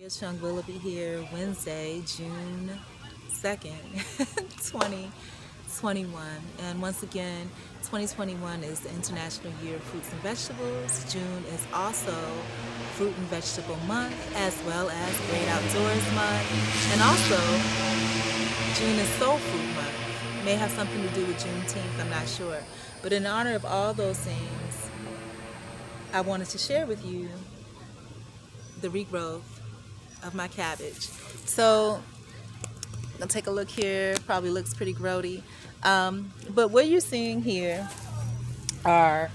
It's Young Willoughby here, Wednesday, June 2nd, 2021. And once again, 2021 is the International Year of Fruits and Vegetables. June is also Fruit and Vegetable Month, as well as Great Outdoors Month. And also, June is Soul Food Month. It may have something to do with Juneteenth, I'm not sure. But in honor of all those things, I wanted to share with you the regrowth of my cabbage. So I'll take a look here. Probably looks pretty grody, but what you're seeing here are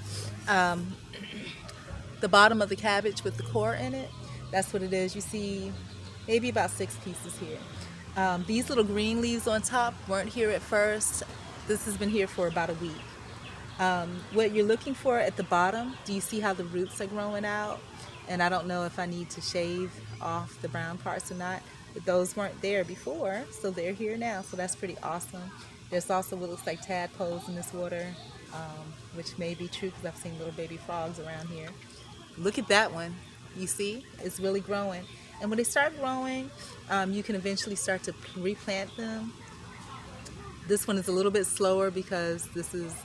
the bottom of the cabbage with the core in it. That's what it is. You see maybe about 6 pieces here. These little green leaves on top weren't here at first. This has been here for about a week. What you're looking for at the bottom, do you see how the roots are growing out? And I don't know if I need to shave off the brown parts or not, but those weren't there before, so they're here now, so that's pretty awesome. There's also what looks like tadpoles in this water, which may be true because I've seen little baby frogs around here. Look at that one. You see? It's really growing. And when they start growing, you can eventually start to replant them. This one is a little bit slower because this is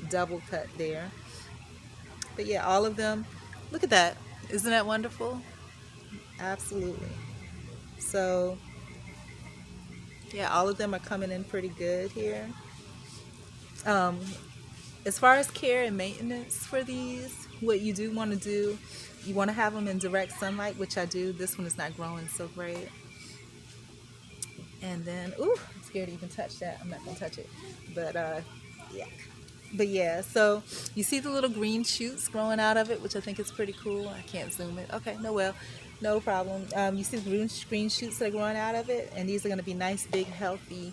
double cut there. But yeah, all of them, look at that. Isn't that wonderful? Absolutely. So yeah, all of them are coming in pretty good here. As far as care and maintenance for these, what you do want to do, you want to have them in direct sunlight, which I do. This one is not growing so great. And then, ooh, I'm scared to even touch that. I'm not going to touch it. But yeah. But yeah, so you see the little green shoots growing out of it, which I think is pretty cool. I can't zoom it. Okay, no problem. You see the green shoots that are growing out of it, and these are going to be nice, big, healthy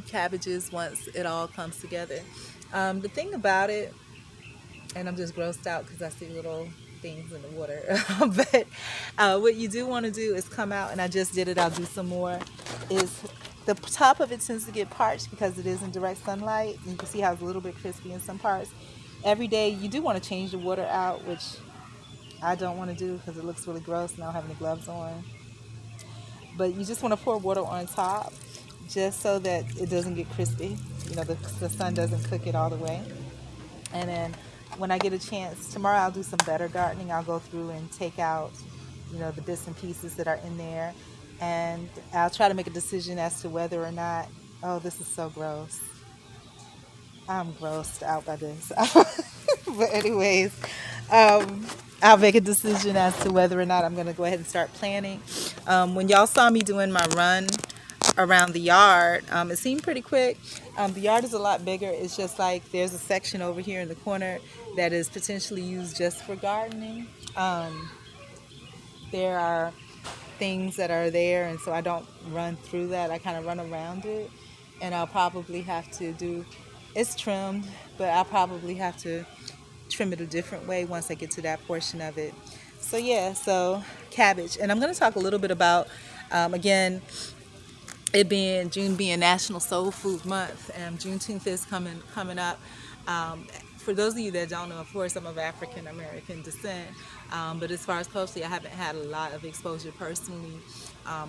cabbages once it all comes together. The thing about it, and I'm just grossed out because I see little things in the water, but what you do want to do is come out, and I just did it, I'll do some more, is the top of it tends to get parched because it is in direct sunlight. You can see how it's a little bit crispy in some parts. Every day you do want to change the water out, which I don't want to do because it looks really gross and I don't have any gloves on. But you just want to pour water on top just so that it doesn't get crispy. You know, the sun doesn't cook it all the way. And then when I get a chance, tomorrow I'll do some better gardening. I'll go through and take out, you know, the bits and pieces that are in there. And I'll try to make a decision as to whether or not, oh, this is so gross. I'm grossed out by this. But anyways, I'll make a decision as to whether or not I'm going to go ahead and start planting. When y'all saw me doing my run around the yard, it seemed pretty quick. The yard is a lot bigger. It's just like there's a section over here in the corner that is potentially used just for gardening. There are things that are there, and so I don't run through that. I kind of run around it, and I'll probably have to do, it's trimmed, but I'll probably have to trim it a different way once I get to that portion of it. So yeah, so cabbage. And I'm going to talk a little bit about, again, it being June being National Soul Food Month, and Juneteenth is coming up. For those of you that don't know, of course, I'm of African American descent, but as far as culturally, I haven't had a lot of exposure personally.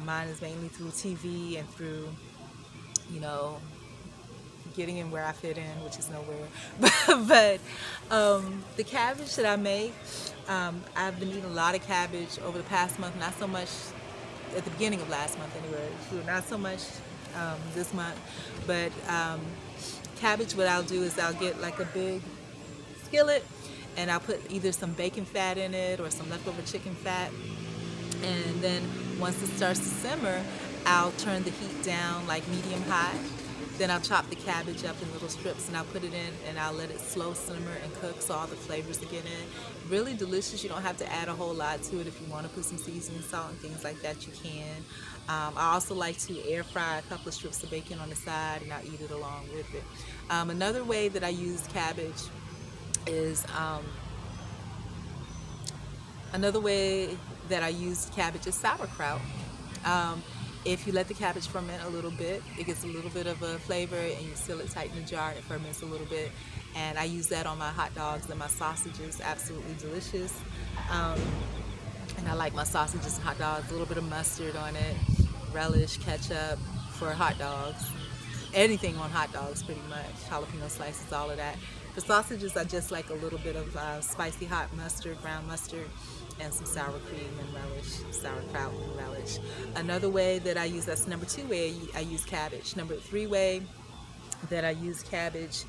Mine is mainly through TV and through, you know, getting in where I fit in, which is nowhere. But the cabbage that I make, I've been eating a lot of cabbage over the past month, not so much at the beginning of last month anyway, not so much this month, but cabbage, what I'll do is I'll get like a big skillet, and I'll put either some bacon fat in it or some leftover chicken fat, and then once it starts to simmer, I'll turn the heat down like medium high. Then I'll chop the cabbage up in little strips and I'll put it in, and I'll let it slow simmer and cook so all the flavors will get in. Really delicious. You don't have to add a whole lot to it. If you want to put some seasoning, salt, and things like that, you can. I also like to air fry a couple of strips of bacon on the side, and I'll eat it along with it. Another way that I use cabbage is sauerkraut. If you let the cabbage ferment a little bit, it gets a little bit of a flavor, and you seal it tight in the jar, it ferments a little bit. And I use that on my hot dogs and my sausages. Absolutely delicious. And I like my sausages and hot dogs, a little bit of mustard on it, relish, ketchup for hot dogs. Anything on hot dogs pretty much, jalapeno slices, all of that. For sausages, I just like a little bit of spicy hot mustard, brown mustard, and some sour cream and relish, sauerkraut and relish. Another way that I use, that's number 2 way I use cabbage. Number 3 way that I use cabbage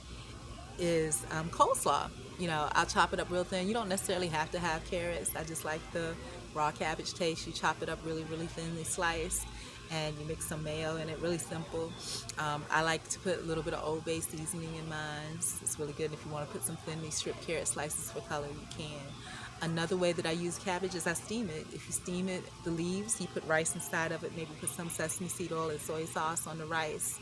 is coleslaw. You know, I'll chop it up real thin. You don't necessarily have to have carrots. I just like the raw cabbage taste. You chop it up really, really thinly sliced, and you mix some mayo in it. Really simple. I like to put a little bit of Old Bay seasoning in mine. It's really good. If you want to put some thinly stripped carrot slices for color, you can. Another way that I use cabbage is I steam it. If you steam it, the leaves, you put rice inside of it. Maybe put some sesame seed oil and soy sauce on the rice.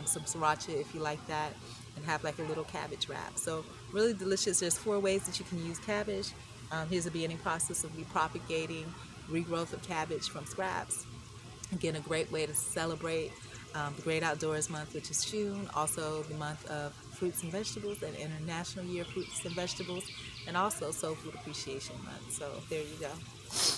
Some sriracha if you like that, and have like a little cabbage wrap. So really delicious. There's 4 ways that you can use cabbage. Here's the beginning process of me propagating regrowth of cabbage from scraps. Again, a great way to celebrate the Great Outdoors Month, which is June. Also the month of fruits and vegetables, and International Year of Fruits and Vegetables, and also Soul Food Appreciation Month. So there you go.